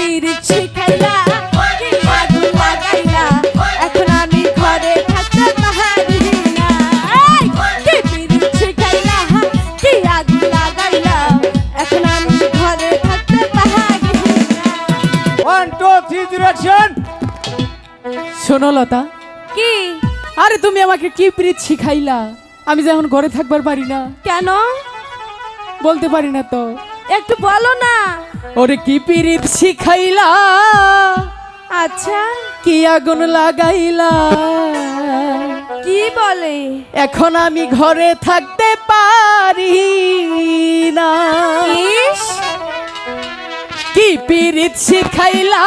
পিরিত শিখাইলা কি আগুন লাগাইলা এখন আমি ঘরে থাকতে পারি না কি পিরিত শিখাইলা কি আগুন লাগাইলা এখন আমি ঘরে থাকতে পারি না 1 2 3 ডিরেকশন। শোনো লতা, কি আরে তুমি আমাকে কি প্রীত শিখাইলা? আমি যে এখন ঘরে থাকবার পারি না, কেন বলতে পারি না তো। একটু বলো না। ওরে কি প্রীত শিখাইলা, আচ্ছা কি আগুন লাগাইলা, কি বলে? এখন আমি ঘরে থাকতে পারি না। ইস, কি প্রীত শিখাইলা,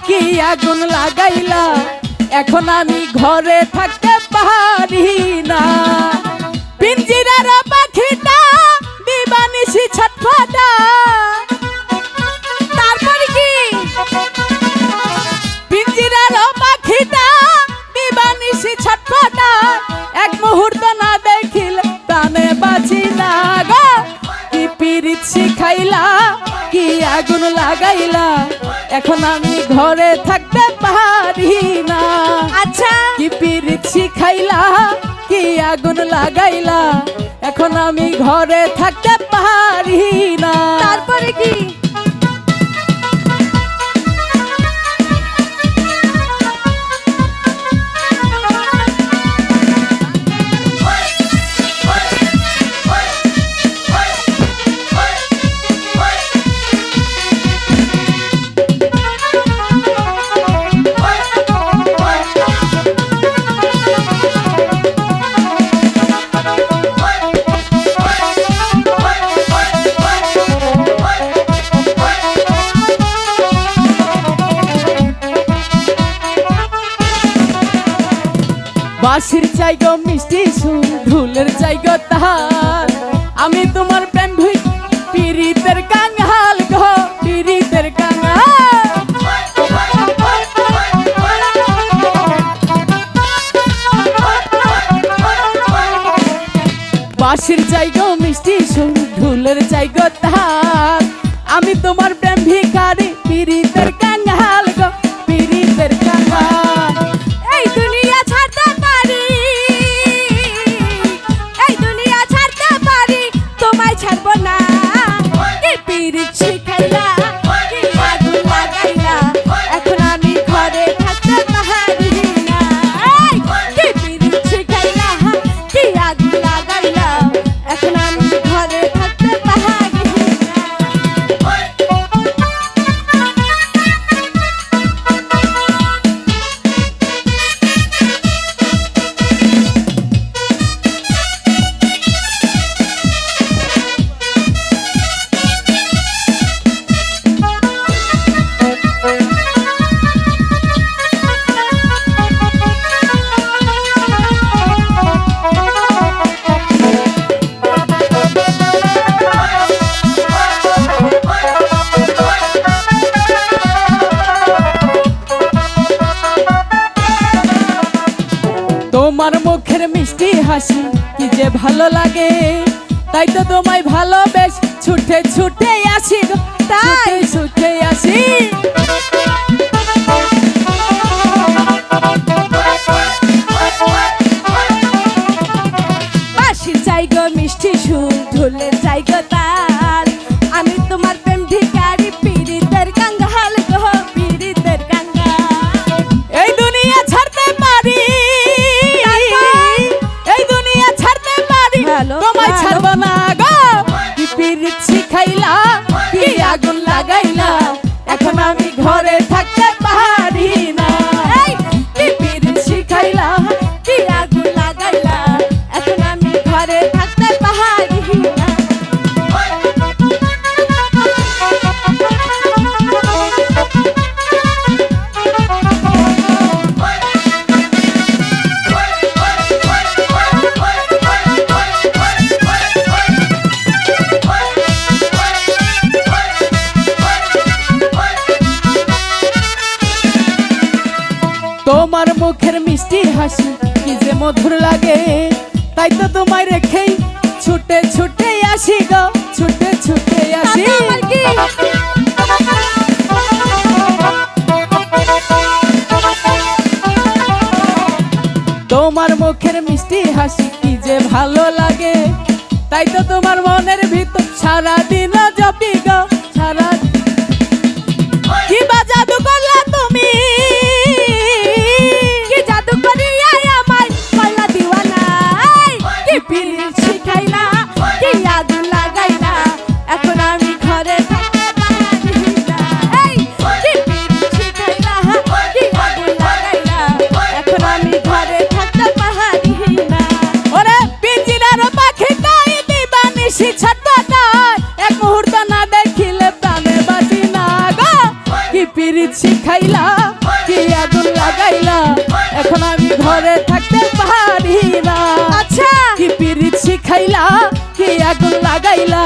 কি আগুন লাগাইলা, এখন আমি ঘরে থাকতে পারি না। পিঞ্জিরার পাখিটা দিবানিশি ছটফটা, তারপর কি? পিঞ্জিরার পাখিটা দিবানিশি ছটফটা, এক মুহূর্ত না দেখিলে প্রাণে বাঁচি না গো। কি প্রীত শিখাইলা, কি আগুন লাগাইলা, এখন আমি ঘরে থাকতে পারি না। আচ্ছা কি প্রীত শিখাইলা, কি আগুন লাগাইলা, এখন আমি ঘরে থাকতে পারি না। তারপরে কি? বাঁশির চাইগো মিষ্টি সুর, ঢোলের চাইগো তাহার, আমি তোমার প্রেম ভুই পিরিতের কাঙ্গাল গো, পিরিতের কাঙ্গাল। বাঁশির চাইগো মিষ্টি সুর, ঢোলের চাইগো তাহার, আমি তোমার প্রেম ভিখারি পিরিতের কাঙ্গাল গো, পিরিতের কাঙ্গাল। এই দুনিয়া ছাড়তে পারি, এই দুনিয়া ছাড়তে পারি, তোমায় ছাড়বো না। কি পিরিত শিখাইলা, কি আগুন লাগাইলা, এখন আমি ঘরে থাকতে পারি না। কি পিরিত শিখাইলা, কি আগুন লাগাইলা, এখন আমি ঘরে থাকতে পারি না। তোমার মুখের মিষ্টি হাসি কি যে ভালো লাগে, তাই তো তোমায় ভালোবেস ছুটে ছুটে আসি গো, তাই ছুটে আসি। বাঁশির চাইগো মিষ্টি সুর, ঢোলের চাইগো তাল, আমি তোমার প্রেম ভিখারি পিরিতের কাঙ্গাল গো, পিরিতের কাঙ্গাল। এই দুনিয়া ছাড়তে পারি, এই দুনিয়া ছাড়তে পারি, হ্যালো, তোমায় হ্যালো। ছাড়বো না গো। কি প্রীত শিখাইলা, কি আগুন লাগাইলা, এখন আমি ঘরে থাকতে পারি না। এই কি পিরিত শিখাইলা, কি আগুন লাগাইলা, এখন আমি ঘরে থাকতে পারি না। তোমার মুখের মিষ্টি হাসি কি যে মধুর লাগে, তাই তো তোমায় রেখেই ছুটে ছুটে আসি গো, ছুটে ছুটে আসি। তাতে আমার কি? ভালো লাগে, তাই তো তোমার মনের ভিতর সারাদিন জপি গো সারা। কি বা জাদু করলা তুমি, কি জাদু করিয়া আমায় করলা দিওয়ানা, কি পিরিত শিখাইলা, কি আগুন লাগাইলা, এখন আমি ঘরে থাকতে পারি না। এই কি পিরিত শিখাইলা, কি আগুন লাগাইলা, এখন আমি ঘরে থাকতে পারি না। ওরে পিঞ্জিরার পাখি কই দিবানিশি ছটপটায়, এক মুহূর্ত না দেখিলে প্রাণে বাঁচি না গো। কি পিরিত শিখাইলা, কি আগুন লাগাইলা, এখন আমি ঘরে থাকতে পারি না। আচ্ছা কি পিরিত শিখাইলা, কি আগুন লাগাইলা,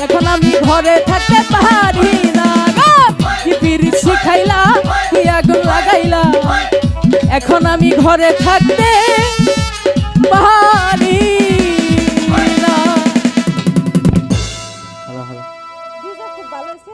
এখন আমি ঘরে থাকতে পারি না গো। কি পিরিত শিখাইলা, কি আগুন লাগাইলা, এখন আমি ঘরে থাকতে পারি না। হ্যালো হ্যালো ডিজে খুব ভালো হয়েছে।